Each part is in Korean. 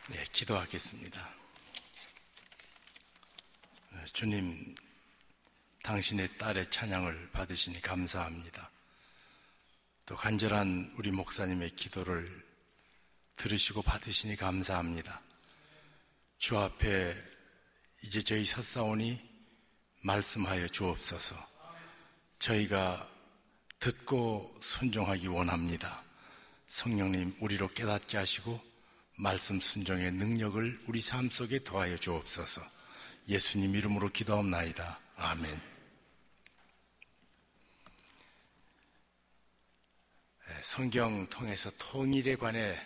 네, 기도하겠습니다. 주님, 당신의 딸의 찬양을 받으시니 감사합니다. 또 간절한 우리 목사님의 기도를 들으시고 받으시니 감사합니다. 주 앞에 이제 저희 섰사오니 말씀하여 주옵소서. 저희가 듣고 순종하기 원합니다. 성령님, 우리로 깨닫게 하시고 말씀 순종의 능력을 우리 삶 속에 더하여 주옵소서. 예수님 이름으로 기도하옵나이다. 아멘. 성경 통해서 통일에 관해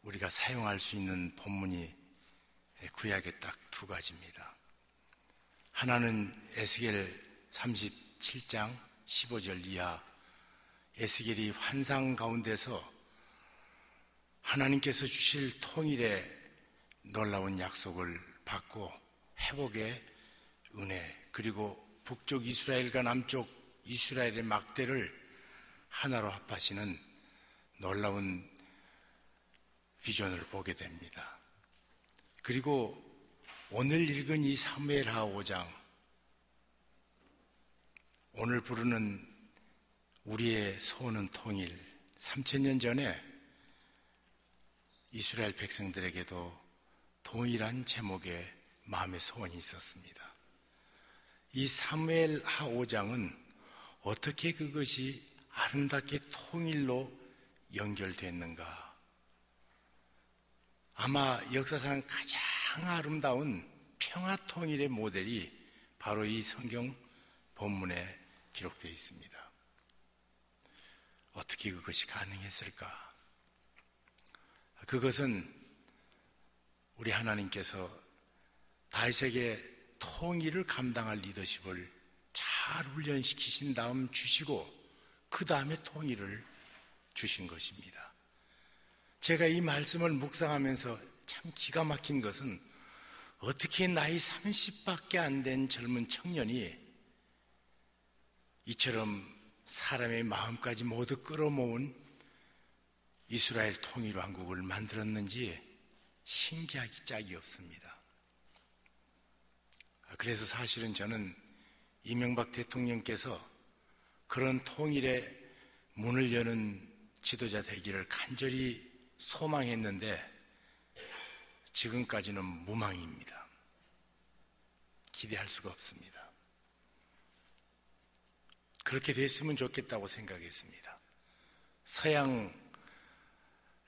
우리가 사용할 수 있는 본문이 구약에 딱 두 가지입니다. 하나는 에스겔 37장 15절 이하, 에스겔이 환상 가운데서 하나님께서 주실 통일의 놀라운 약속을 받고 회복의 은혜, 그리고 북쪽 이스라엘과 남쪽 이스라엘의 막대를 하나로 합하시는 놀라운 비전을 보게 됩니다. 그리고 오늘 읽은 이 사무엘하 5장, 오늘 부르는 우리의 소원은 통일, 3000년 전에 이스라엘 백성들에게도 동일한 제목의 마음의 소원이 있었습니다. 이 사무엘하 5장은 어떻게 그것이 아름답게 통일로 연결됐는가? 아마 역사상 가장 아름다운 평화 통일의 모델이 바로 이 성경 본문에 기록되어 있습니다. 어떻게 그것이 가능했을까? 그것은 우리 하나님께서 다윗에게 통일을 감당할 리더십을 잘 훈련시키신 다음 주시고 그 다음에 통일을 주신 것입니다. 제가 이 말씀을 묵상하면서 참 기가 막힌 것은 어떻게 나이 30밖에 안 된 젊은 청년이 이처럼 사람의 마음까지 모두 끌어모은 이스라엘 통일왕국을 만들었는지 신기하기 짝이 없습니다. 그래서 사실은 저는 이명박 대통령께서 그런 통일의 문을 여는 지도자 되기를 간절히 소망했는데 지금까지는 무망입니다. 기대할 수가 없습니다. 그렇게 됐으면 좋겠다고 생각했습니다. 서양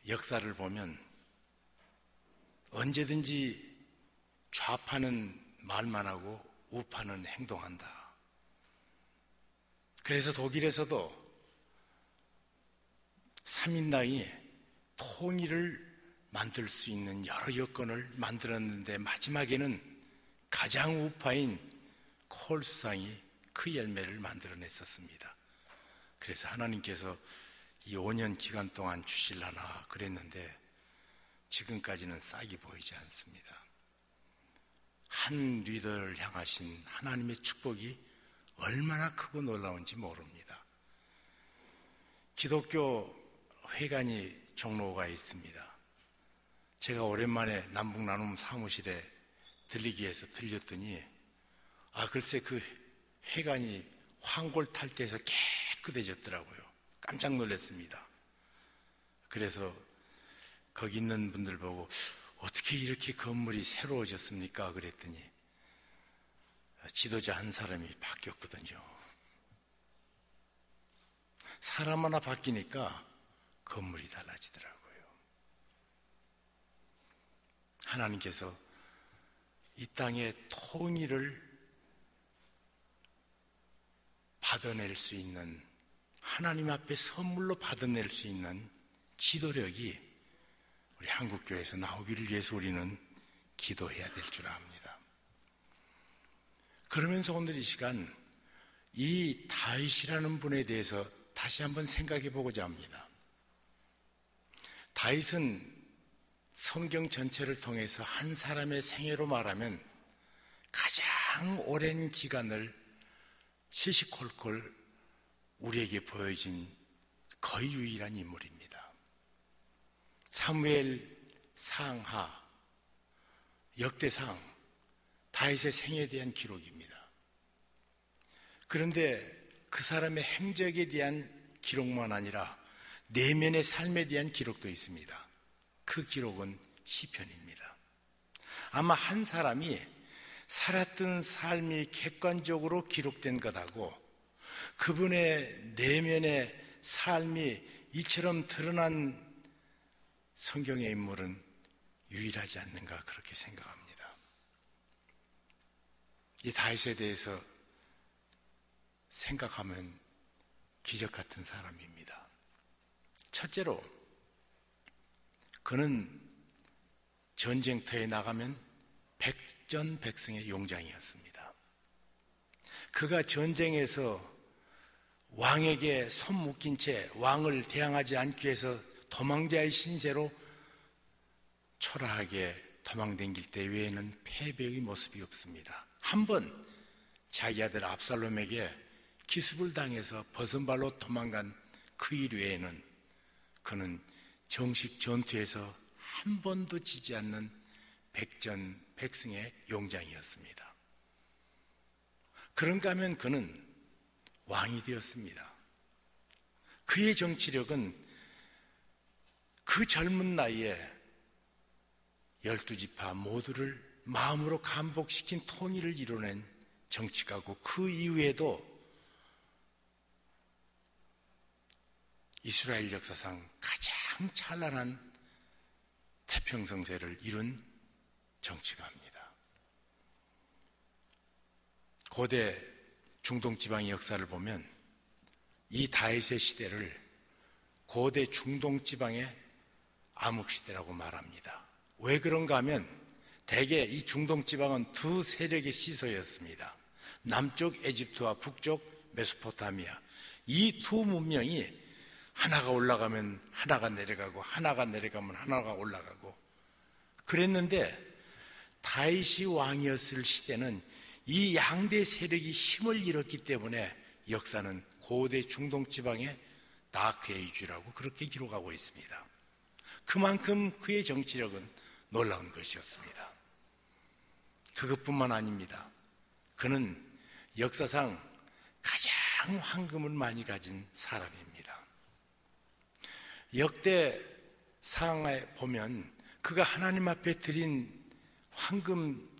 역사를 보면 언제든지 좌파는 말만 하고 우파는 행동한다. 그래서 독일에서도 3인당이 통일을 만들 수 있는 여러 여건을 만들었는데 마지막에는 가장 우파인 콜 수상이 그 열매를 만들어냈었습니다. 그래서 하나님께서 이 5년 기간 동안 주실라나 그랬는데 지금까지는 싹이 보이지 않습니다. 한 리더를 향하신 하나님의 축복이 얼마나 크고 놀라운지 모릅니다. 기독교 회관이 종로가 있습니다. 제가 오랜만에 남북나눔 사무실에 들리기 위해서 들렸더니 글쎄 그 회관이 황골 탈때에서 깨끗해졌더라고요. 깜짝 놀랐습니다. 그래서 거기 있는 분들 보고 어떻게 이렇게 건물이 새로워졌습니까? 그랬더니 지도자 한 사람이 바뀌었거든요. 사람 하나 바뀌니까 건물이 달라지더라고요. 하나님께서 이 땅의 통일을 받아낼 수 있는, 하나님 앞에 선물로 받아낼 수 있는 지도력이 우리 한국교회에서 나오기를 위해서 우리는 기도해야 될 줄 압니다. 그러면서 오늘 이 시간 이 다윗이라는 분에 대해서 다시 한번 생각해 보고자 합니다. 다윗은 성경 전체를 통해서 한 사람의 생애로 말하면 가장 오랜 기간을 시시콜콜 우리에게 보여진 거의 유일한 인물입니다. 사무엘 상하 역대상 다윗의 생에 대한 기록입니다. 그런데 그 사람의 행적에 대한 기록만 아니라 내면의 삶에 대한 기록도 있습니다. 그 기록은 시편입니다. 아마 한 사람이 살았던 삶이 객관적으로 기록된 것하고 그분의 내면의 삶이 이처럼 드러난 성경의 인물은 유일하지 않는가 그렇게 생각합니다. 이 다윗에 대해서 생각하면 기적 같은 사람입니다. 첫째로 그는 전쟁터에 나가면 백전백승의 용장이었습니다. 그가 전쟁에서 왕에게 손 묶인 채 왕을 대항하지 않기 위해서 도망자의 신세로 초라하게 도망다닐 때 외에는 패배의 모습이 없습니다. 한 번 자기 아들 압살롬에게 기습을 당해서 벗은발로 도망간 그 일 외에는 그는 정식 전투에서 한 번도 지지 않는 백전백승의 용장이었습니다. 그런가 하면 그는 왕이 되었습니다. 그의 정치력은 그 젊은 나이에 12지파 모두를 마음으로 감복시킨 통일을 이뤄낸 정치가고 그 이후에도 이스라엘 역사상 가장 찬란한 태평성세를 이룬 정치가입니다. 고대 중동 지방의 역사를 보면 이 다윗의 시대를 고대 중동 지방의 암흑시대라고 말합니다. 왜 그런가 하면 대개 이 중동 지방은 두 세력의 시소였습니다. 남쪽 에집트와 북쪽 메소포타미아, 이 두 문명이 하나가 올라가면 하나가 내려가고 하나가 내려가면 하나가 올라가고 그랬는데 다윗이 왕이었을 시대는 이 양대 세력이 힘을 잃었기 때문에 역사는 고대 중동 지방의 다크에이지라고 그렇게 기록하고 있습니다. 그만큼 그의 정치력은 놀라운 것이었습니다. 그것뿐만 아닙니다. 그는 역사상 가장 황금을 많이 가진 사람입니다. 역대상에 보면 그가 하나님 앞에 드린 황금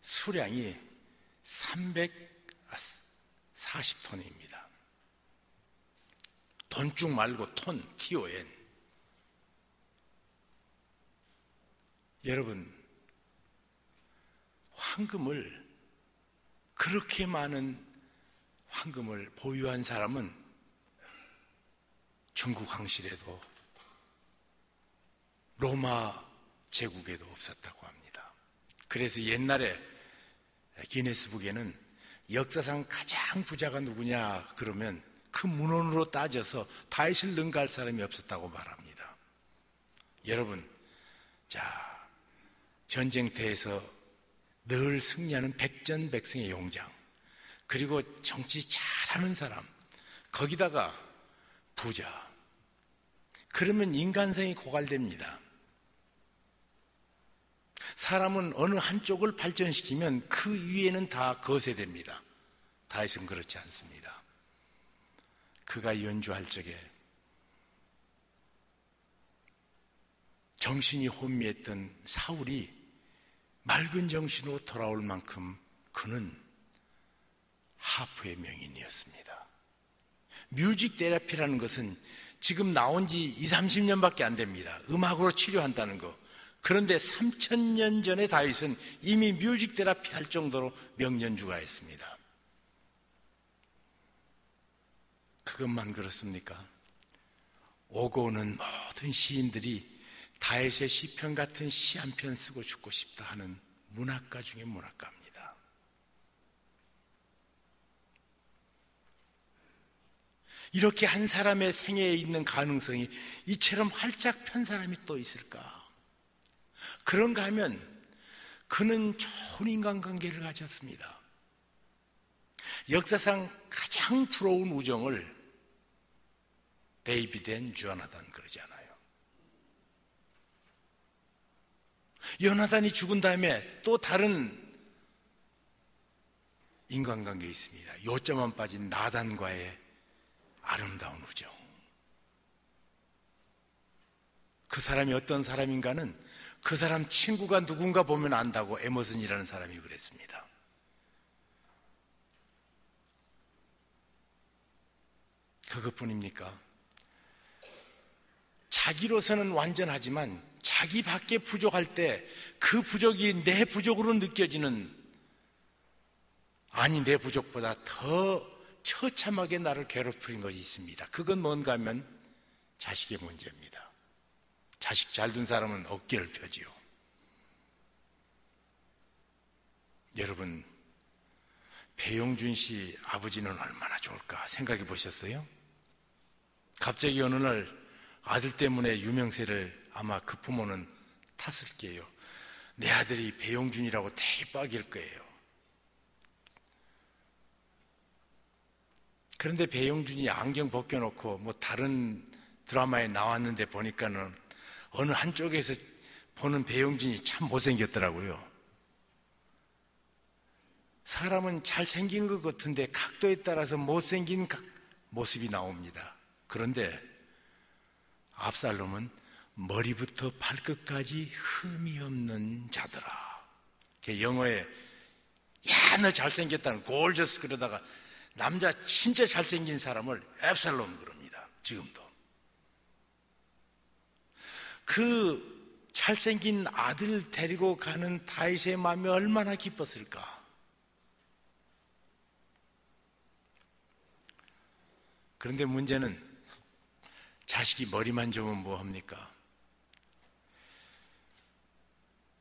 수량이 340톤입니다. 돈쭉 말고 톤, TON. 여러분, 황금을, 그렇게 많은 황금을 보유한 사람은 중국 황실에도 로마 제국에도 없었다고 합니다. 그래서 옛날에 기네스북에는 역사상 가장 부자가 누구냐 그러면 그 문헌으로 따져서 다윗을 능가할 사람이 없었다고 말합니다. 여러분, 자, 전쟁터에서 늘 승리하는 백전백승의 용장, 그리고 정치 잘하는 사람, 거기다가 부자, 그러면 인간성이 고갈됩니다. 사람은 어느 한쪽을 발전시키면 그 위에는 다 거세됩니다. 다윗은 그렇지 않습니다. 그가 연주할 적에 정신이 혼미했던 사울이 맑은 정신으로 돌아올 만큼 그는 하프의 명인이었습니다. 뮤직 테라피라는 것은 지금 나온 지 20, 30년밖에 안 됩니다. 음악으로 치료한다는 거. 그런데 3000년 전에 다윗은 이미 뮤직 테라피 할 정도로 명연주가 했습니다. 그것만 그렇습니까? 오고 오는 모든 시인들이 다윗의 시편 같은 시 한 편 쓰고 죽고 싶다 하는 문학가 중에 문학가입니다. 이렇게 한 사람의 생애에 있는 가능성이 이처럼 활짝 편 사람이 또 있을까? 그런가 하면 그는 좋은 인간관계를 가졌습니다. 역사상 가장 부러운 우정을 데이비드 앤 조나단 그러지 않아요? 요나단이 죽은 다음에 또 다른 인간관계에 있습니다. 요점만 빠진 나단과의 아름다운 우정. 그 사람이 어떤 사람인가는 그 사람 친구가 누군가 보면 안다고 에머슨이라는 사람이 그랬습니다. 그것뿐입니까? 자기로서는 완전하지만 자기 밖에 부족할 때 그 부족이 내 부족으로 느껴지는, 아니 내 부족보다 더 처참하게 나를 괴롭히는 것이 있습니다. 그건 뭔가 하면 자식의 문제입니다. 자식 잘 둔 사람은 어깨를 펴지요. 여러분, 배용준 씨 아버지는 얼마나 좋을까 생각해 보셨어요? 갑자기 어느 날 아들 때문에 유명세를 아마 그 부모는 탔을 게요. 내 아들이 배용준이라고 대박일 거예요. 그런데 배용준이 안경 벗겨놓고 뭐 다른 드라마에 나왔는데 보니까는 어느 한쪽에서 보는 배용준이 참 못생겼더라고요. 사람은 잘생긴 것 같은데 각도에 따라서 못생긴 모습이 나옵니다. 그런데 압살롬은 머리부터 발끝까지 흠이 없는 자더라. 영어에 야, 너 잘생겼다는 골저스 그러다가 남자 진짜 잘생긴 사람을 압살롬 그럽니다. 지금도. 그 잘생긴 아들 데리고 가는 다윗의 마음이 얼마나 기뻤을까. 그런데 문제는 자식이 머리만 좋으면 뭐합니까?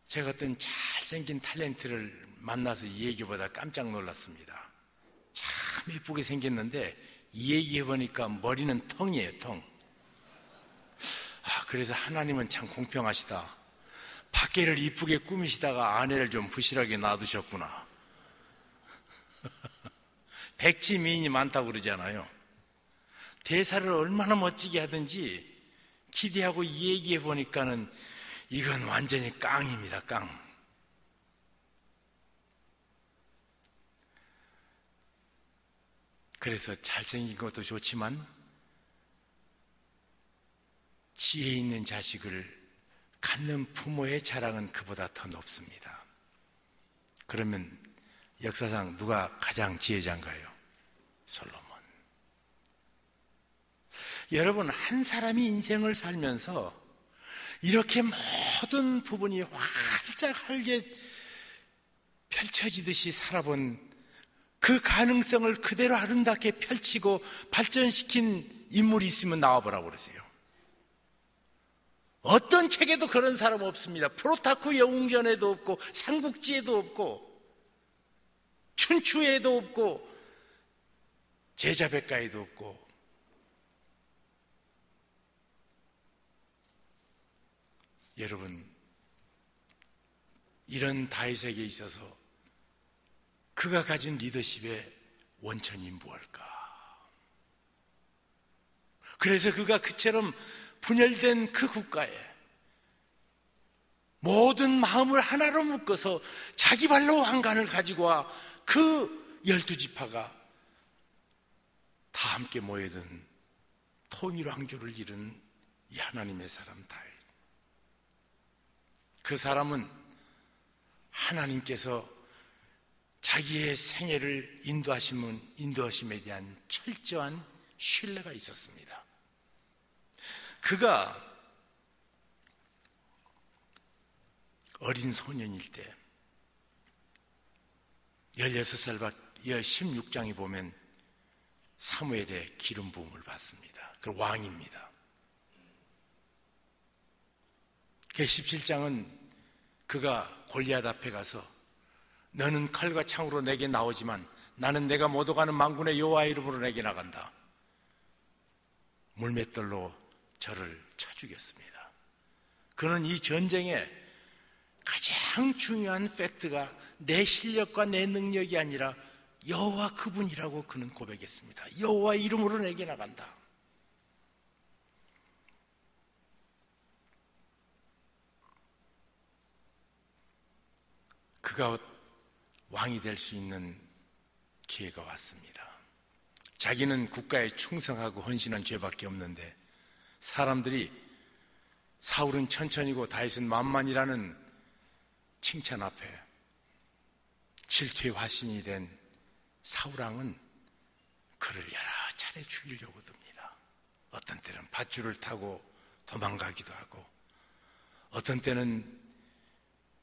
제가 어떤 잘생긴 탤런트를 만나서 이 얘기보다 깜짝 놀랐습니다. 참 예쁘게 생겼는데 이 얘기해보니까 머리는 텅이에요, 텅. 그래서 하나님은 참 공평하시다. 밖에를 이쁘게 꾸미시다가 아내를 좀 부실하게 놔두셨구나. 백지 미인이 많다고 그러잖아요. 대사를 얼마나 멋지게 하든지 기대하고 이 얘기해 보니까는 이건 완전히 깡입니다, 깡. 그래서 잘생긴 것도 좋지만 지혜 있는 자식을 갖는 부모의 자랑은 그보다 더 높습니다. 그러면 역사상 누가 가장 지혜자인가요? 솔로몬. 여러분, 한 사람이 인생을 살면서 이렇게 모든 부분이 활짝 활게 펼쳐지듯이 살아본 그 가능성을 그대로 아름답게 펼치고 발전시킨 인물이 있으면 나와보라고 그러세요. 어떤 책에도 그런 사람 없습니다. 프로타크 영웅전에도 없고 삼국지에도 없고 춘추에도 없고 제자백가에도 없고. 여러분, 이런 다윗에게 있어서 그가 가진 리더십의 원천이 무엇일까? 그래서 그가 그처럼 분열된 그 국가에 모든 마음을 하나로 묶어서 자기 발로 왕관을 가지고 와 그 12지파가 다 함께 모여든 통일 왕조를 이룬 이 하나님의 사람 다윗. 그 사람은 하나님께서 자기의 생애를 인도하심에 대한 철저한 신뢰가 있었습니다. 그가 어린 소년일 때 16살 16장에 보면 사무엘의 기름 부음을 받습니다. 그 왕입니다. 17장은 그가 골리앗 앞에 가서 너는 칼과 창으로 내게 나오지만 나는 내가 못 오가는 만군의 여호와 이름으로 내게 나간다. 물맷돌로 저를 쳐 죽였습니다. 그는 이 전쟁에 가장 중요한 팩트가 내 실력과 내 능력이 아니라 여호와 그분이라고 그는 고백했습니다. 여호와 이름으로 내게 나간다. 그가 왕이 될 수 있는 기회가 왔습니다. 자기는 국가에 충성하고 헌신한 죄밖에 없는데 사람들이 사울은 천천히고 다윗은 만만이라는 칭찬 앞에 질투의 화신이 된 사울왕은 그를 여러 차례 죽이려고 듭니다. 어떤 때는 밧줄을 타고 도망가기도 하고, 어떤 때는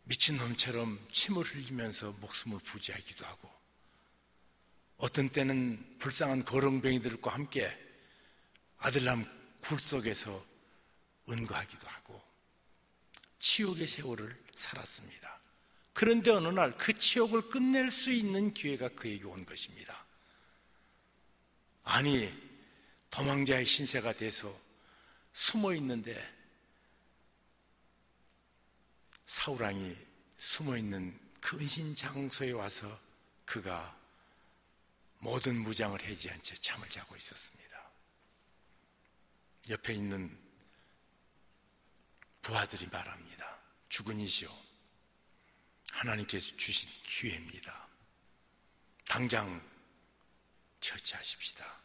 미친놈처럼 침을 흘리면서 목숨을 부지하기도 하고, 어떤 때는 불쌍한 거렁뱅이들과 함께 아들람 굴 속에서 은거하기도 하고 치욕의 세월을 살았습니다. 그런데 어느 날 그 치욕을 끝낼 수 있는 기회가 그에게 온 것입니다. 아니, 도망자의 신세가 돼서 숨어 있는데 사울왕이 숨어 있는 그 은신 장소에 와서 그가 모든 무장을 해지한 채 잠을 자고 있었습니다. 옆에 있는 부하들이 말합니다. 죽은 이시오, 하나님께서 주신 기회입니다. 당장 처치하십시다.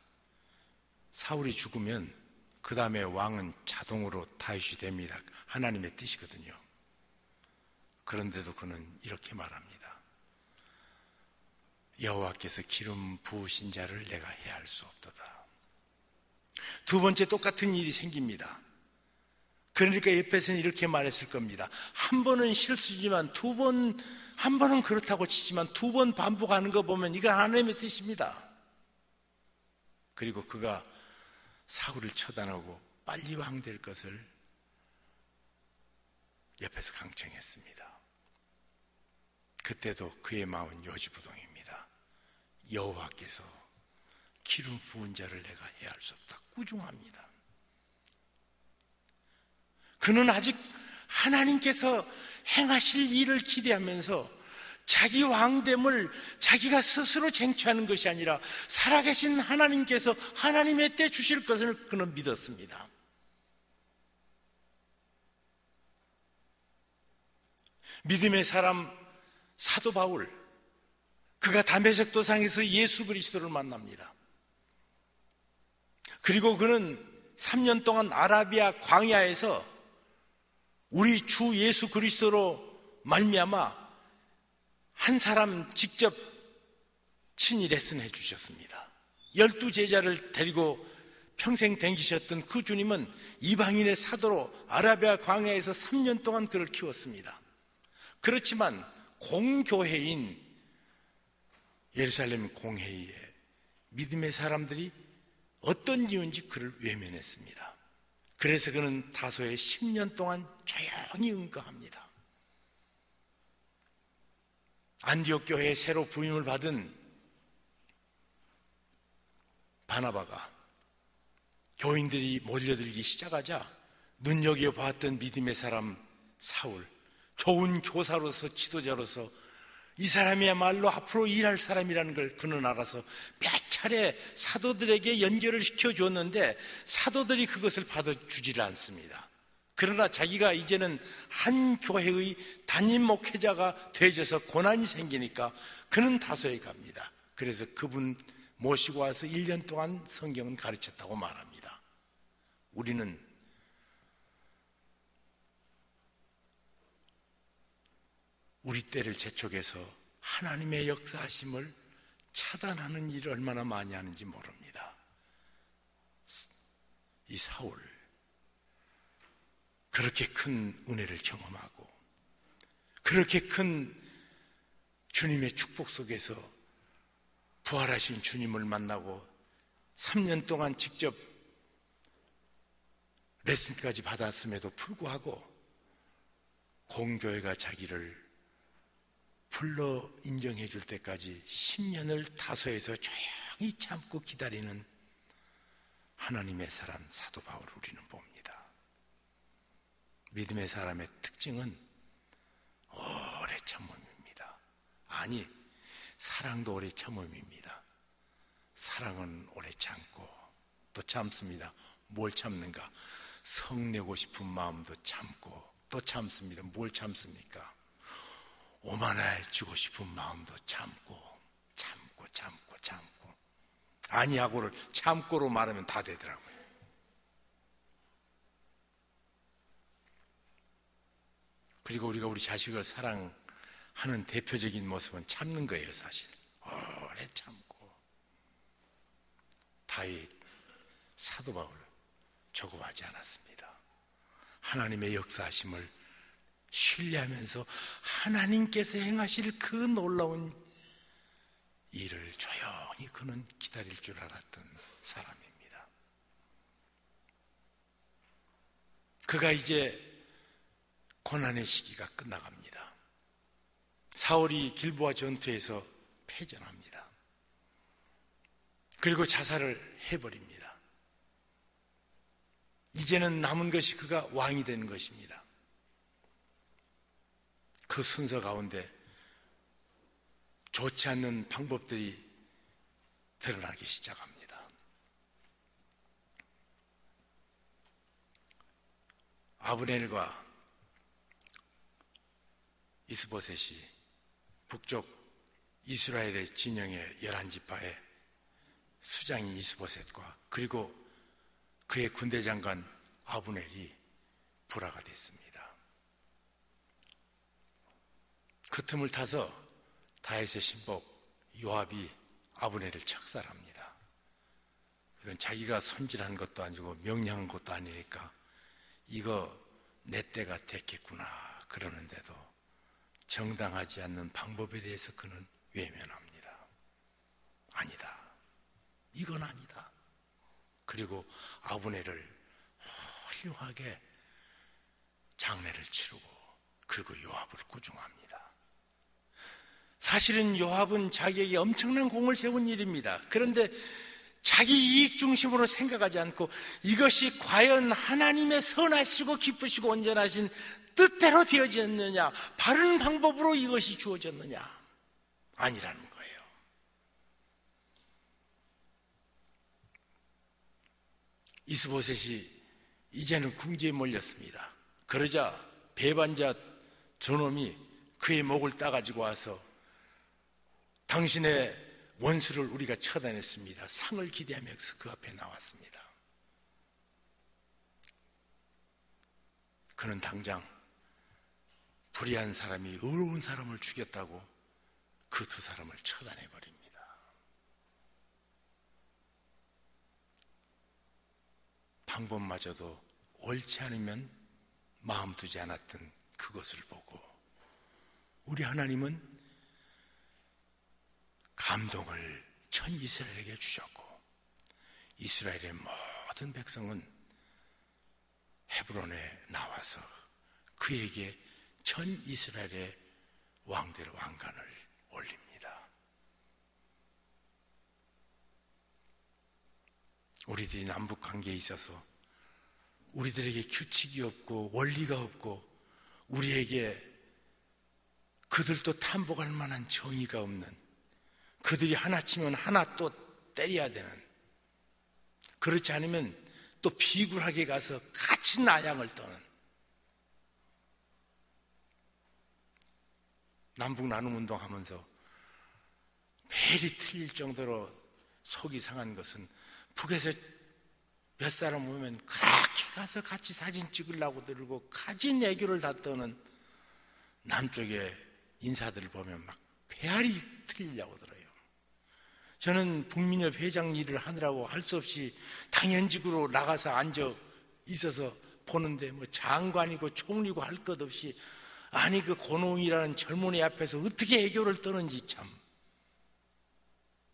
사울이 죽으면 그 다음에 왕은 자동으로 다윗이 됩니다. 하나님의 뜻이거든요. 그런데도 그는 이렇게 말합니다. 여호와께서 기름 부으신 자를 내가 해할 수 없도다. 두 번째 똑같은 일이 생깁니다. 그러니까 에베소는 이렇게 말했을 겁니다. 한 번은 실수지만 한 번은 그렇다고 치지만 두 번 반복하는 거 보면 이건 하나님의 뜻입니다. 그리고 그가 사울을 처단하고 빨리 왕 될 것을 옆에서 강청했습니다. 그때도 그의 마음은 요지부동입니다. 여호와께서 기름 부은 자를 내가 해할 수 없다. 꾸중합니다. 그는 아직 하나님께서 행하실 일을 기대하면서 자기 왕됨을 자기가 스스로 쟁취하는 것이 아니라 살아계신 하나님께서 하나님의 때 주실 것을 그는 믿었습니다. 믿음의 사람 사도 바울, 그가 다메섹 도상에서 예수 그리스도를 만납니다. 그리고 그는 3년 동안 아라비아 광야에서 우리 주 예수 그리스도로 말미암아 한 사람 직접 친히 레슨해 주셨습니다. 12제자를 데리고 평생 댕기셨던 그 주님은 이방인의 사도로 아라비아 광야에서 3년 동안 그를 키웠습니다. 그렇지만 공교회인 예루살렘 공회의에 믿음의 사람들이 어떤 이유인지 그를 외면했습니다. 그래서 그는 다소에 10년 동안 조용히 응거합니다. 안디옥 교회에 새로 부임을 받은 바나바가 교인들이 몰려들기 시작하자 눈여겨봤던 믿음의 사람 사울, 좋은 교사로서 지도자로서 이 사람이야말로 앞으로 일할 사람이라는 걸 그는 알아서 몇 차례 사도들에게 연결을 시켜줬는데 사도들이 그것을 받아주지를 않습니다. 그러나 자기가 이제는 한 교회의 담임 목회자가 되어져서 고난이 생기니까 그는 다소에 갑니다. 그래서 그분 모시고 와서 1년 동안 성경은 가르쳤다고 말합니다. 우리는 우리 때를 재촉해서 하나님의 역사하심을 차단하는 일을 얼마나 많이 하는지 모릅니다. 이 사울, 그렇게 큰 은혜를 경험하고 그렇게 큰 주님의 축복 속에서 부활하신 주님을 만나고 3년 동안 직접 레슨까지 받았음에도 불구하고 공교회가 자기를 불러 인정해 줄 때까지 10년을 다소에서 조용히 참고 기다리는 하나님의 사람 사도 바울을 우리는 봅니다. 믿음의 사람의 특징은 오래 참음입니다. 아니, 사랑도 오래 참음입니다. 사랑은 오래 참고 또 참습니다. 뭘 참는가? 성내고 싶은 마음도 참고 또 참습니다. 뭘 참습니까? 오만해지고 싶은 마음도 참고 아니하고를 참고로 말하면 다 되더라고요. 그리고 우리가 우리 자식을 사랑하는 대표적인 모습은 참는 거예요. 사실 오래 참고. 다윗 사도 바울 조급하지 않았습니다. 하나님의 역사하심을 신뢰하면서 하나님께서 행하실 그 놀라운 일을 조용히 그는 기다릴 줄 알았던 사람입니다. 그가 이제 고난의 시기가 끝나갑니다. 사울이 길보아 전투에서 패전합니다. 그리고 자살을 해버립니다. 이제는 남은 것이 그가 왕이 되는 것입니다. 그 순서 가운데 좋지 않는 방법들이 드러나기 시작합니다. 아브넬과 이스보셋이 북쪽 이스라엘의 진영의 11지파의 수장인 이스보셋과 그리고 그의 군대 장관 아브넬이 불화가 됐습니다. 그 틈을 타서 다윗의 신복 요압이 아브넬을 척살합니다. 이건 자기가 손질한 것도 아니고 명령한 것도 아니니까 이거 내 때가 됐겠구나 그러는데도 정당하지 않는 방법에 대해서 그는 외면합니다. 아니다. 이건 아니다. 그리고 아브넬을 훌륭하게 장례를 치르고 그리고 요압을 꾸중합니다. 사실은 요압은 자기에게 엄청난 공을 세운 일입니다. 그런데 자기 이익 중심으로 생각하지 않고 이것이 과연 하나님의 선하시고 기쁘시고 온전하신 뜻대로 되어졌느냐, 바른 방법으로 이것이 주어졌느냐, 아니라는 거예요. 이스보셋이 이제는 궁지에 몰렸습니다. 그러자 배반자 저놈이 그의 목을 따가지고 와서 당신의 원수를 우리가 처단했습니다. 상을 기대하면서 그 앞에 나왔습니다. 그는 당장 불의한 사람이 의로운 사람을 죽였다고 그 두 사람을 처단해버립니다. 방법마저도 옳지 않으면 마음 두지 않았던 그것을 보고 우리 하나님은 감동을 전 이스라엘에게 주셨고 이스라엘의 모든 백성은 헤브론에 나와서 그에게 전 이스라엘의 왕들의 왕관을 올립니다. 우리들이 남북 관계에 있어서 우리들에게 규칙이 없고 원리가 없고 우리에게 그들도 탐복할 만한 정의가 없는, 그들이 하나 치면 하나 또 때려야 되는, 그렇지 않으면 또 비굴하게 가서 같이 나양을 떠는, 남북 나눔운동 하면서 매일이 틀릴 정도로 속이 상한 것은 북에서 몇 사람 오면 그렇게 가서 같이 사진 찍으려고 들고 가진 애교를 다 떠는 남쪽의 인사들을 보면 막 배알이 틀리려고 들어요. 저는 북민협 회장 일을 하느라고 할 수 없이 당연직으로 나가서 앉아 있어서 보는데 뭐 장관이고 총리고 할 것 없이 아니 그 고농이라는 젊은이 앞에서 어떻게 애교를 떠는지 참.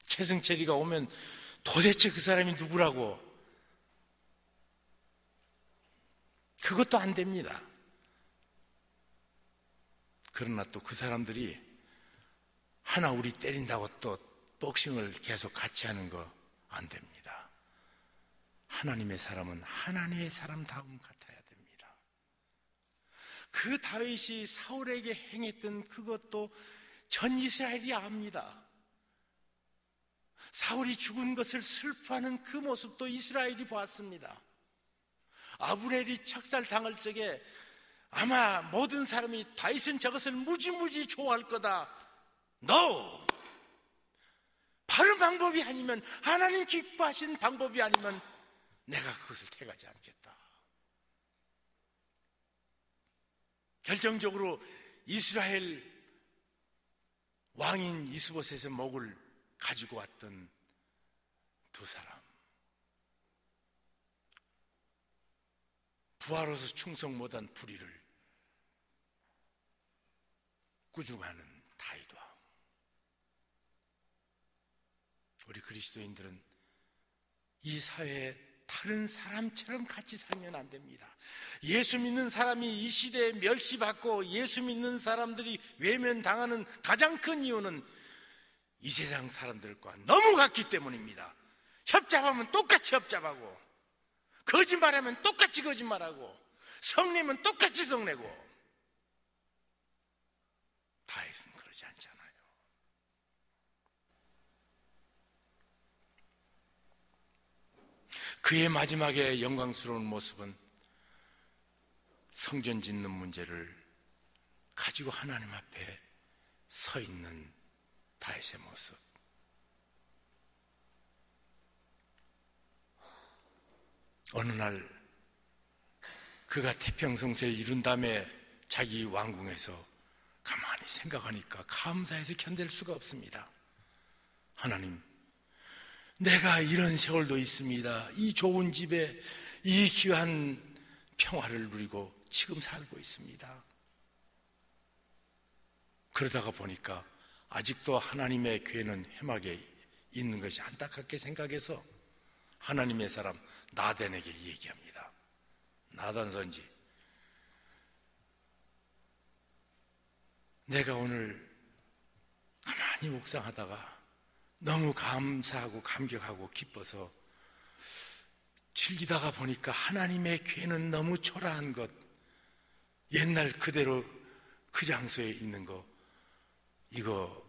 최승철이가 오면 도대체 그 사람이 누구라고, 그것도 안 됩니다. 그러나 또 그 사람들이 하나 우리 때린다고 또 복싱을 계속 같이 하는 거 안 됩니다. 하나님의 사람은 하나님의 사람다움 같아야 됩니다. 그 다윗이 사울에게 행했던 그것도 전 이스라엘이 압니다. 사울이 죽은 것을 슬퍼하는 그 모습도 이스라엘이 보았습니다. 아브넬이 척살당할 적에 아마 모든 사람이 다윗은 저것을 무지무지 좋아할 거다. No! 바른 방법이 아니면, 하나님 기뻐하신 방법이 아니면 내가 그것을 택하지 않겠다. 결정적으로 이스라엘 왕인 이스보셋의 목을 가지고 왔던 두 사람, 부하로서 충성 못한 불의를 꾸중하는 다윗 왕. 우리 그리스도인들은 이 사회에 다른 사람처럼 같이 살면 안 됩니다. 예수 믿는 사람이 이 시대에 멸시받고 예수 믿는 사람들이 외면당하는 가장 큰 이유는 이 세상 사람들과 너무 같기 때문입니다. 협잡하면 똑같이 협잡하고, 거짓말하면 똑같이 거짓말하고, 성내면 똑같이 성내고. 다윗은 그러지 않잖아요. 그의 마지막에 영광스러운 모습은 성전 짓는 문제를 가지고 하나님 앞에 서 있는 다윗의 모습. 어느 날 그가 태평성세를 이룬 다음에 자기 왕궁에서 가만히 생각하니까 감사해서 견딜 수가 없습니다. 하나님, 내가 이런 세월도 있습니다. 이 좋은 집에 이 귀한 평화를 누리고 지금 살고 있습니다. 그러다가 보니까 아직도 하나님의 괴는 해막에 있는 것이 안타깝게 생각해서 하나님의 사람 나단에게 얘기합니다. 나단 선지, 내가 오늘 가만히 묵상하다가 너무 감사하고 감격하고 기뻐서 즐기다가 보니까 하나님의 괴는 너무 초라한 것, 옛날 그대로 그 장소에 있는 거, 이거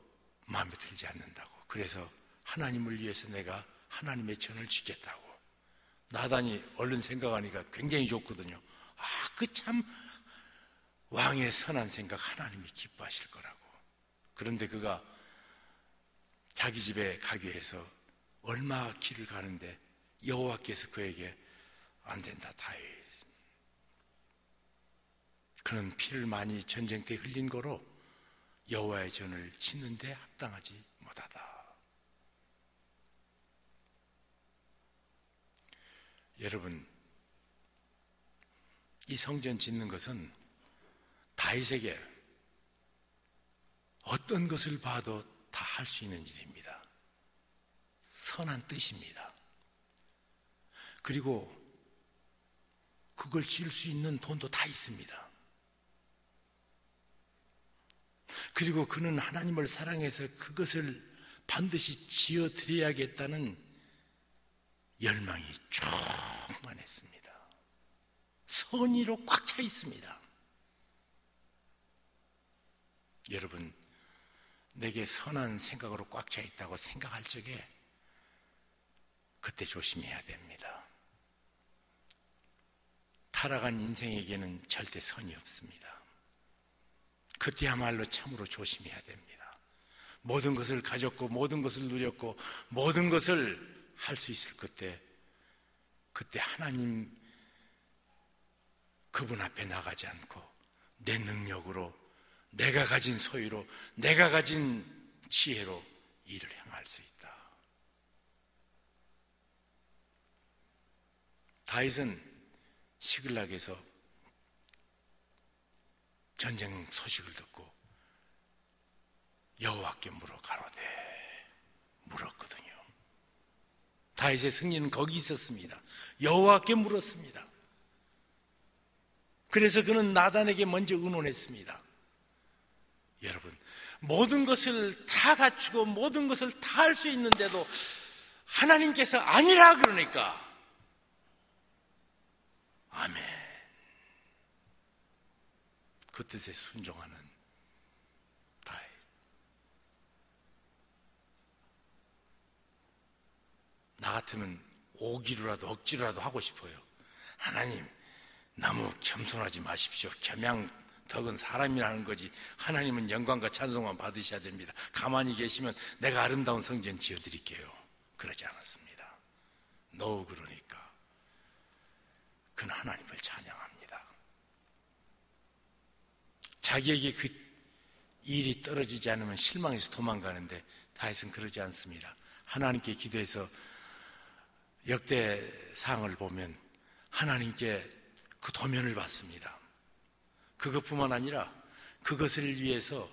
마음에 들지 않는다고. 그래서 하나님을 위해서 내가 하나님의 전을 지겠다고. 나단이 얼른 생각하니까 굉장히 좋거든요. 그 참 왕의 선한 생각, 하나님이 기뻐하실 거라고. 그런데 그가 자기 집에 가기 위해서 얼마 길을 가는데 여호와께서 그에게 안 된다, 다윗. 그는 피를 많이 전쟁 때 흘린 거로 여호와의 전을 짓는데 합당하지 못하다. 여러분, 이 성전 짓는 것은 다윗에게 어떤 것을 봐도 다 할 수 있는 일입니다. 선한 뜻입니다. 그리고 그걸 지을 수 있는 돈도 다 있습니다. 그리고 그는 하나님을 사랑해서 그것을 반드시 지어드려야겠다는 열망이 충만했습니다. 선의로 꽉 차 있습니다. 여러분, 내게 선한 생각으로 꽉 차 있다고 생각할 적에 그때 조심해야 됩니다. 타락한 인생에게는 절대 선이 없습니다. 그때야말로 참으로 조심해야 됩니다. 모든 것을 가졌고 모든 것을 누렸고 모든 것을 할 수 있을 그때 하나님 그분 앞에 나가지 않고 내 능력으로, 내가 가진 소유로, 내가 가진 지혜로 일을 행할 수 있다. 다윗은 시글락에서 전쟁 소식을 듣고 여호와께 물어 가로되, 물었거든요. 다윗의 승리는 거기 있었습니다. 여호와께 물었습니다. 그래서 그는 나단에게 먼저 의논했습니다. 여러분, 모든 것을 다 갖추고 모든 것을 다 할 수 있는데도 하나님께서 아니라 그러니까 아멘, 그 뜻에 순종하는 다윗. 나 같으면 오기로라도 억지로라도 하고 싶어요. 하나님, 너무 겸손하지 마십시오. 겸양 덕은 사람이라는 거지 하나님은 영광과 찬송만 받으셔야 됩니다. 가만히 계시면 내가 아름다운 성전 지어드릴게요. 그러지 않았습니다. 노 그러니까 그는 하나님을 찬양합니다. 자기에게 그 일이 떨어지지 않으면 실망해서 도망가는데 다윗은 그러지 않습니다. 하나님께 기도해서 역대상을 보면 하나님께 그 도면을 받습니다. 그것뿐만 아니라 그것을 위해서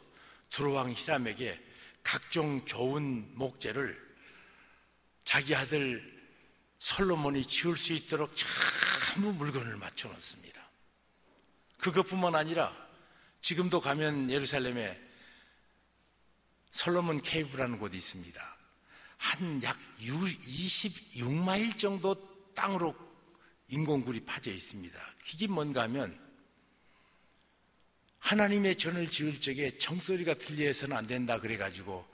두로왕 히람에게 각종 좋은 목재를 자기 아들 솔로몬이 지을 수 있도록 전부 물건을 맞춰 놓습니다. 그것뿐만 아니라 지금도 가면 예루살렘에 솔로몬 케이브라는 곳이 있습니다. 한 약 26마일 정도 땅으로 인공굴이 파져 있습니다. 그게 뭔가 하면 하나님의 전을 지을 적에 정소리가 들려서는 안 된다 그래가지고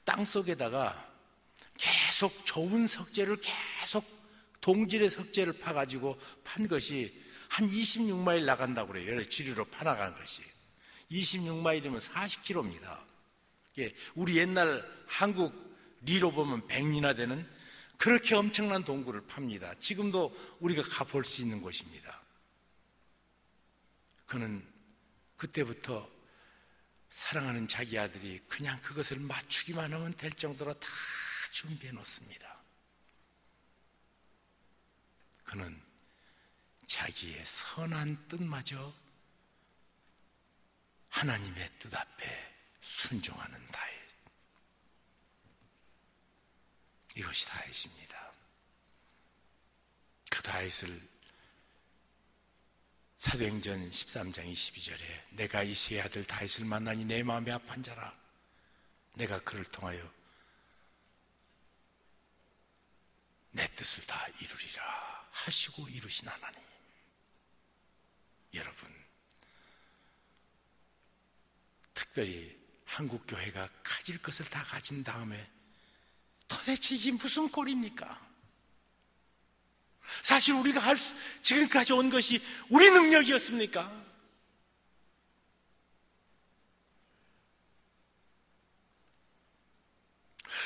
땅속에다가 계속 좋은 석재를 계속 동질의 석재를 파가지고 판 것이 한 26마일 나간다고 그래요. 여러 지류로 파나간 것이 26마일이면 40km입니다. 우리 옛날 한국 리로 보면 100리나 되는 그렇게 엄청난 동굴을 팝니다. 지금도 우리가 가볼 수 있는 곳입니다. 그는 그때부터 사랑하는 자기 아들이 그냥 그것을 맞추기만 하면 될 정도로 다 준비해 놓습니다. 그는 자기의 선한 뜻마저 하나님의 뜻 앞에 순종하는 다윗. 이것이 다윗입니다. 그 다윗을 사도행전 13장 22절에 내가 이새의 아들 다윗을 만나니 내 마음이 아픈 자라 내가 그를 통하여 내 뜻을 다 이루리라 하시고 이루신 하나님. 여러분, 특별히 한국교회가 가질 것을 다 가진 다음에 도대체 이게 무슨 꼴입니까? 사실 우리가 지금까지 온 것이 우리 능력이었습니까?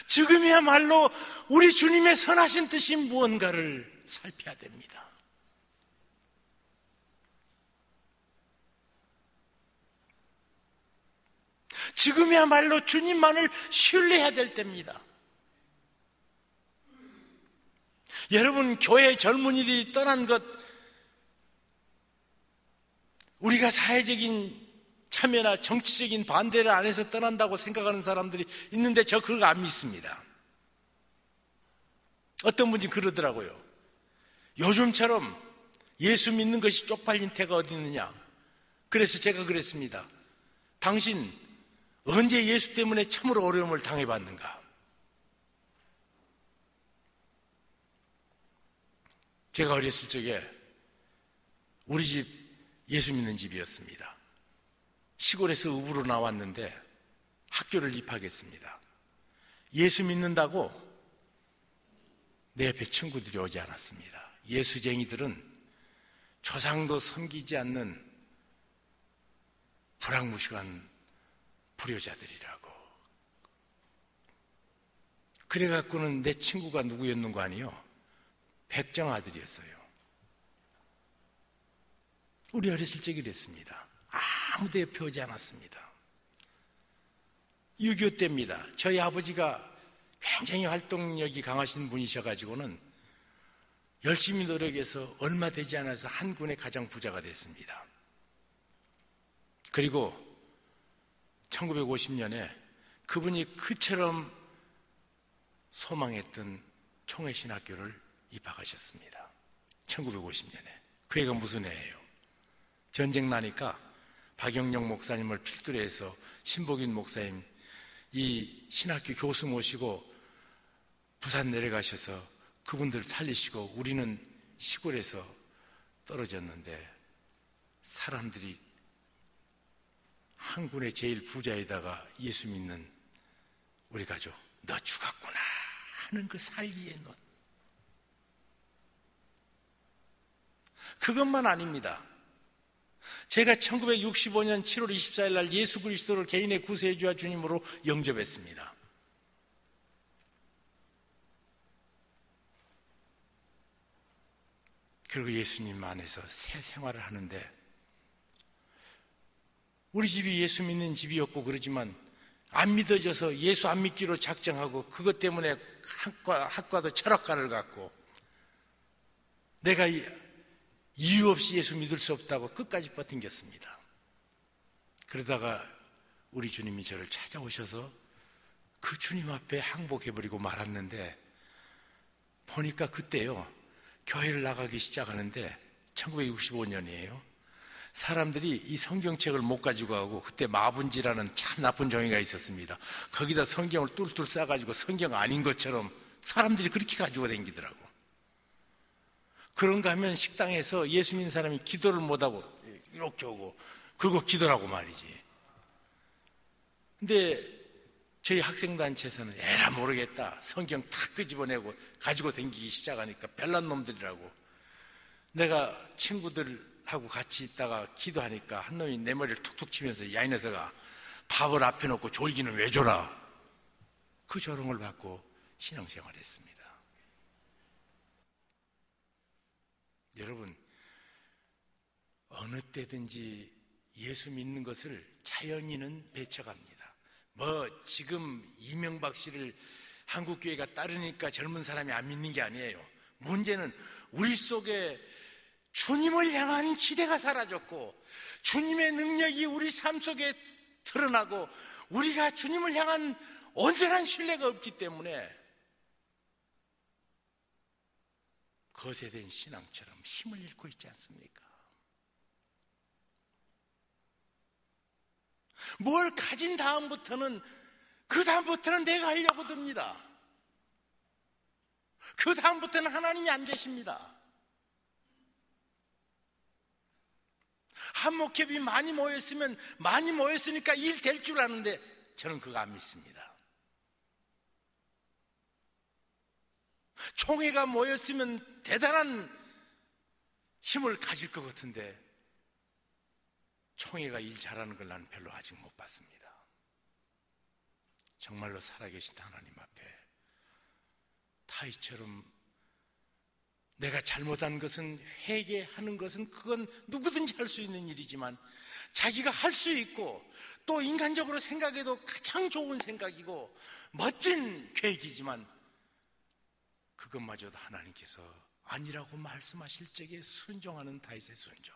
지금이야말로 우리 주님의 선하신 뜻이 무언가를 살펴야 됩니다. 지금이야말로 주님만을 신뢰해야 될 때입니다. 여러분, 교회 젊은이들이 떠난 것, 우리가 사회적인 참여나 정치적인 반대를 안 해서 떠난다고 생각하는 사람들이 있는데 저 그거 안 믿습니다. 어떤 분이 그러더라고요. 요즘처럼 예수 믿는 것이 쪽팔린 때가 어디 있느냐. 그래서 제가 그랬습니다. 당신 언제 예수 때문에 참으로 어려움을 당해봤는가? 제가 어렸을 적에 우리 집 예수 믿는 집이었습니다. 시골에서 읍으로 나왔는데 학교를 입학했습니다. 예수 믿는다고 내 옆에 친구들이 오지 않았습니다. 예수쟁이들은 조상도 섬기지 않는 불황무식한 불효자들이라고. 그래갖고는 내 친구가 누구였는 거 아니요? 백정 아들이었어요. 우리 어렸을 적이 됐습니다. 아무도 옆에 오지 않았습니다. 6.25 때입니다. 저희 아버지가 굉장히 활동력이 강하신 분이셔가지고는 열심히 노력해서 얼마 되지 않아서 한 군의 가장 부자가 됐습니다. 그리고 1950년에 그분이 그처럼 소망했던 총회신학교를 입학하셨습니다. 1950년에. 그 해가 무슨 해예요? 전쟁 나니까 박영영 목사님을 필두로 해서 신복인 목사님 이 신학교 교수 모시고 부산 내려가셔서 그분들 살리시고 우리는 시골에서 떨어졌는데 사람들이 한 군의 제일 부자에다가 예수 믿는 우리 가족 너 죽었구나 하는 그 살기에 넌 그것만 아닙니다. 제가 1965년 7월 24일 날 예수 그리스도를 개인의 구세주와 주님으로 영접했습니다. 그리고 예수님 안에서 새 생활을 하는데, 우리 집이 예수 믿는 집이었고 그러지만 안 믿어져서 예수 안 믿기로 작정하고, 그것 때문에 학과도 철학과를 갔고, 내가 이유 없이 예수 믿을 수 없다고 끝까지 버틴겼습니다. 그러다가 우리 주님이 저를 찾아오셔서 그 주님 앞에 항복해버리고 말았는데, 보니까 그때요, 교회를 나가기 시작하는데 1965년이에요. 사람들이 이 성경책을 못 가지고 가고, 그때 마분지라는 참 나쁜 종이가 있었습니다. 거기다 성경을 뚫뚫 싸가지고 성경 아닌 것처럼 사람들이 그렇게 가지고 다니더라고. 그런가 하면 식당에서 예수 믿는 사람이 기도를 못하고 이렇게 오고, 그리고 기도라고 말이지. 근데 저희 학생단체에서는 에라 모르겠다, 성경 탁 끄집어내고 가지고 다니기 시작하니까 별난 놈들이라고. 내가 친구들하고 같이 있다가 기도하니까 한 놈이 내 머리를 툭툭 치면서, 야, 이 녀석아, 밥을 앞에 놓고 졸기는 왜 줘라. 그 조롱을 받고 신앙생활을 했습니다. 여러분, 어느 때든지 예수 믿는 것을 자연인은 배척합니다. 지금 이명박 씨를 한국교회가 따르니까 젊은 사람이 안 믿는 게 아니에요. 문제는 우리 속에 주님을 향한 기대가 사라졌고, 주님의 능력이 우리 삶 속에 드러나고, 우리가 주님을 향한 온전한 신뢰가 없기 때문에 거세된 신앙처럼 힘을 잃고 있지 않습니까? 뭘 가진 다음부터는, 그 다음부터는 내가 하려고 듭니다. 그 다음부터는 하나님이 안 계십니다. 한 목협이 많이 모였으면 많이 모였으니까 일 될 줄 아는데, 저는 그거 안 믿습니다. 총회가 모였으면 대단한 힘을 가질 것 같은데, 총회가 일 잘하는 걸 나는 별로 아직 못 봤습니다. 정말로 살아계신 하나님 앞에 다윗처럼 내가 잘못한 것은, 회개하는 것은 그건 누구든지 할 수 있는 일이지만, 자기가 할 수 있고 또 인간적으로 생각해도 가장 좋은 생각이고 멋진 계획이지만, 그것마저도 하나님께서 아니라고 말씀하실 적에 순종하는 다윗의 순종,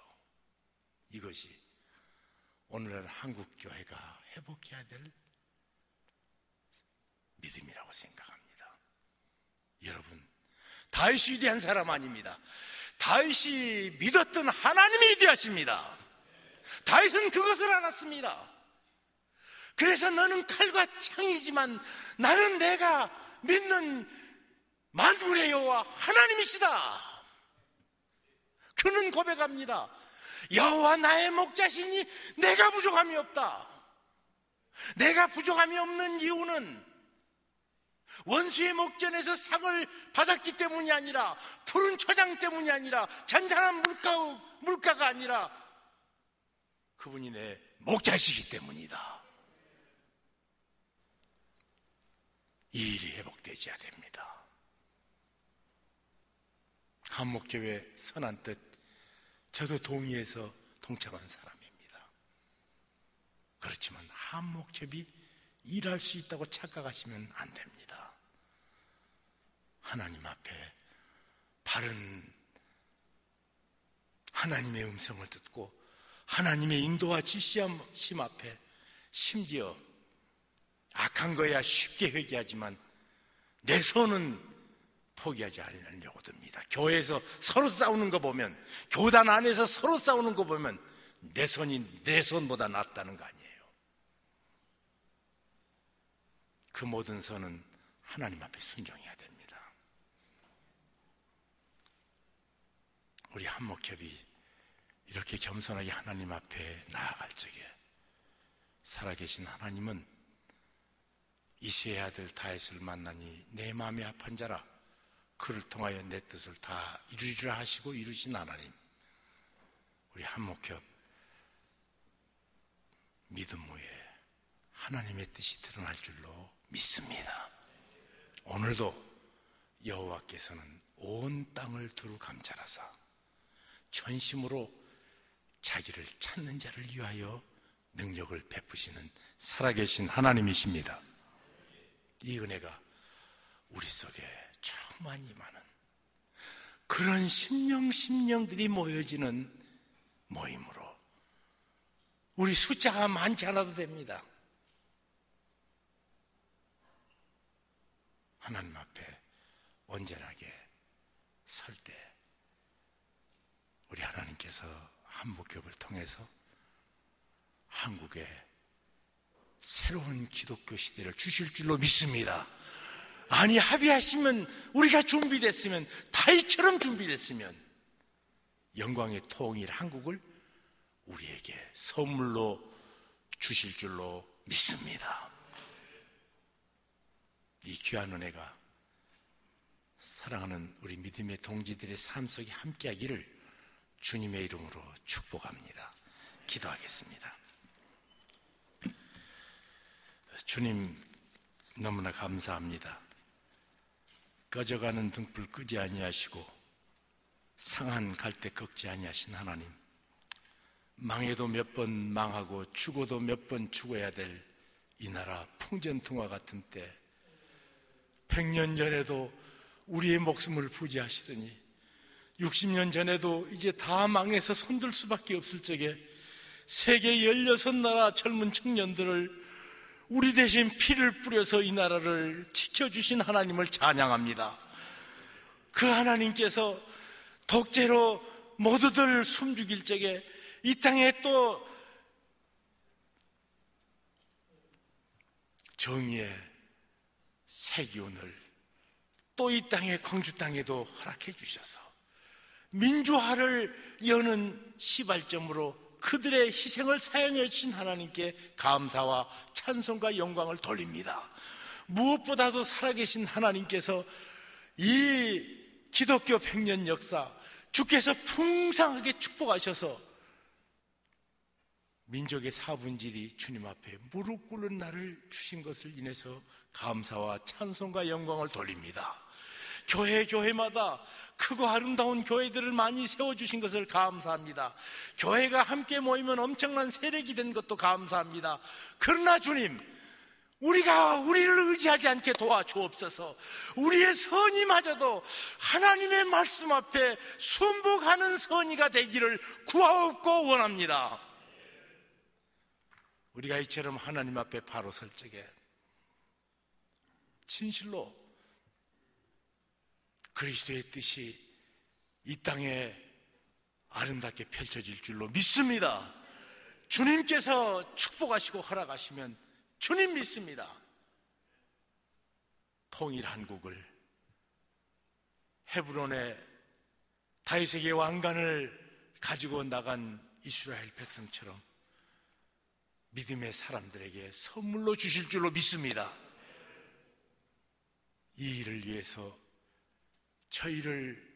이것이 오늘날 한국교회가 회복해야 될 믿음이라고 생각합니다. 여러분, 다윗이 위대한 사람 아닙니다. 다윗이 믿었던 하나님이 위대하십니다. 다윗은 그것을 알았습니다. 그래서 너는 칼과 창이지만 나는 내가 믿는 만군의 여호와 하나님이시다. 그는 고백합니다. 여호와 나의 목자시니 내가 부족함이 없다. 내가 부족함이 없는 이유는 원수의 목전에서 상을 받았기 때문이 아니라, 푸른 초장 때문이 아니라, 잔잔한 물가가 아니라, 그분이 내 목자시기 때문이다. 이 일이 회복되어야 됩니다. 한목교회 선한 뜻, 저도 동의해서 동참한 사람입니다. 그렇지만 한목협이 일할 수 있다고 착각하시면 안 됩니다. 하나님 앞에 바른 하나님의 음성을 듣고 하나님의 인도와 지시하심 앞에, 심지어 악한 거야 쉽게 회개하지만 내 손은 포기하지 않으려고 듭니다. 교회에서 서로 싸우는 거 보면, 교단 안에서 서로 싸우는 거 보면 내 손이 내 손보다 낫다는 거 아니에요. 그 모든 선은 하나님 앞에 순종해야 됩니다. 우리 한목협이 이렇게 겸손하게 하나님 앞에 나아갈 적에, 살아계신 하나님은 이새의 아들 다윗을 만나니 내 마음이 합한 자라, 그를 통하여 내 뜻을 다 이루리라 하시고 이루신 하나님, 우리 한목협 믿음 후에 하나님의 뜻이 드러날 줄로 믿습니다. 오늘도 여호와께서는 온 땅을 두루 감찰하사 전심으로 자기를 찾는 자를 위하여 능력을 베푸시는 살아계신 하나님이십니다. 이 은혜가 우리 속에 충만히 많은 그런 심령들이 모여지는 모임으로 우리 숫자가 많지 않아도 됩니다. 하나님 앞에 온전하게 설 때 우리 하나님께서 한목협을 통해서 한국에 새로운 기독교 시대를 주실 줄로 믿습니다. 아니, 합의하시면, 우리가 준비됐으면, 다윗처럼 준비됐으면 영광의 통일 한국을 우리에게 선물로 주실 줄로 믿습니다. 이 귀한 은혜가 사랑하는 우리 믿음의 동지들의 삶 속에 함께하기를 주님의 이름으로 축복합니다. 기도하겠습니다. 주님, 너무나 감사합니다. 꺼져가는 등불 끄지 아니하시고 상한 갈대 꺾지 아니하신 하나님, 망해도 몇 번 망하고 죽어도 몇 번 죽어야 될 이 나라 풍전등화 같은 때 100년 전에도 우리의 목숨을 부지하시더니 60년 전에도 이제 다 망해서 손들 수밖에 없을 적에 세계 16나라 젊은 청년들을 우리 대신 피를 뿌려서 이 나라를 지켜주신 하나님을 찬양합니다. 그 하나님께서 독재로 모두들 숨죽일 적에 이 땅에 또 정의의 새 기운을 또 이 땅에 광주 땅에도 허락해 주셔서 민주화를 여는 시발점으로 그들의 희생을 사용해 주신 하나님께 감사와 찬송과 영광을 돌립니다. 무엇보다도 살아계신 하나님께서 이 기독교 100년 역사 주께서 풍성하게 축복하셔서 민족의 4분질이 주님 앞에 무릎 꿇는 날을 주신 것을 인해서 감사와 찬송과 영광을 돌립니다. 교회마다 크고 아름다운 교회들을 많이 세워주신 것을 감사합니다. 교회가 함께 모이면 엄청난 세력이 된 것도 감사합니다. 그러나 주님, 우리가 우리를 의지하지 않게 도와주옵소서. 우리의 선의마저도 하나님의 말씀 앞에 순복하는 선의가 되기를 구하옵고 원합니다. 우리가 이처럼 하나님 앞에 바로 설 적에 진실로 그리스도의 뜻이 이 땅에 아름답게 펼쳐질 줄로 믿습니다. 주님께서 축복하시고 허락하시면 주님 믿습니다. 통일 한국을 헤브론의 다윗에게 왕관을 가지고 나간 이스라엘 백성처럼 믿음의 사람들에게 선물로 주실 줄로 믿습니다. 이 일을 위해서 저희를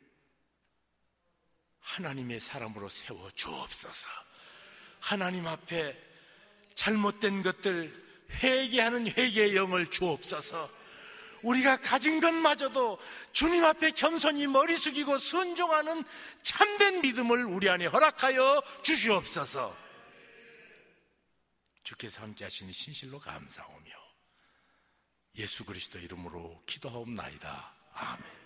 하나님의 사람으로 세워 주옵소서. 하나님 앞에 잘못된 것들 회개하는 회개의 영을 주옵소서. 우리가 가진 것마저도 주님 앞에 겸손히 머리 숙이고 순종하는 참된 믿음을 우리 안에 허락하여 주시옵소서. 주께서 함께 하시니 신실로 감사하오며 예수 그리스도 이름으로 기도하옵나이다. 아멘.